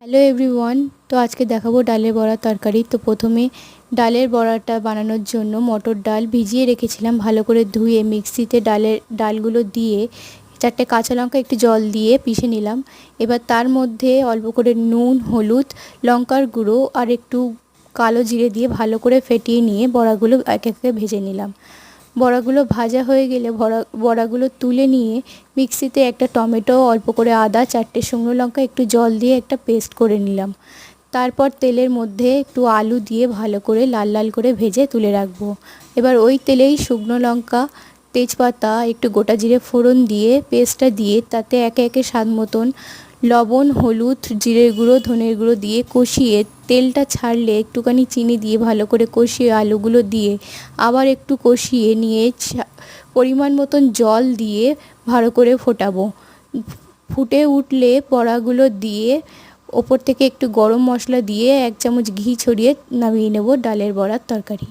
Hello everyone. তো আজকে দেখাবো ডালের বড়ার তরকারি। তো প্রথমে ডালের বড়াটা বানানোর জন্য মটর ডাল ভিজিয়ে রেখেছিলাম, ভালো করে ধুয়ে মিক্সিতে ডালগুলো দিয়ে 4টে কাঁচা লঙ্কা একটু জল দিয়ে পিষে নিলাম। এবার তার মধ্যে অল্প করে নুন, হলুদ, লঙ্কার গুঁড়ো আর একটু কালো জিরে দিয়ে ভালো করে ফেটিয়ে নিয়ে বড়াগুলো এক এক করে ভেজে নিলাম। বড়াগুলো ভাজা হয়ে গেলে বড়াগুলো তুলে নিয়ে মিক্সিতে একটা টমেটো, অল্প করে আদা, 4টে শুকনো লঙ্কা, একটু জল দিয়ে একটা পেস্ট করে নিলাম। তারপর তেলের মধ্যে একটু আলু দিয়ে ভালো করে লাল লাল করে ভেজে তুলে রাখবো। এবার ওই তেলেই শুকনো লঙ্কা, তেজপাতা, একটু গোটা জিরে ফোড়ন দিয়ে পেস্টটা দিয়ে তাতে একে একে স্বাদ মতন লবণ, হলুদ, জিরের গুঁড়ো, ধনের গুঁড়ো দিয়ে কষিয়ে তেলটা ছাড়লে একটুখানি চিনি দিয়ে ভালো করে কষিয়ে আলুগুলো দিয়ে আবার একটু কষিয়ে নিয়ে পরিমাণ মতন জল দিয়ে ভালো করে ফোটাবো। ফুটে উঠলে বড়াগুলো দিয়ে ওপর থেকে একটু গরম মশলা দিয়ে 1 চামচ ঘি ছড়িয়ে নামিয়ে নেব ডালের বড়ার তরকারি।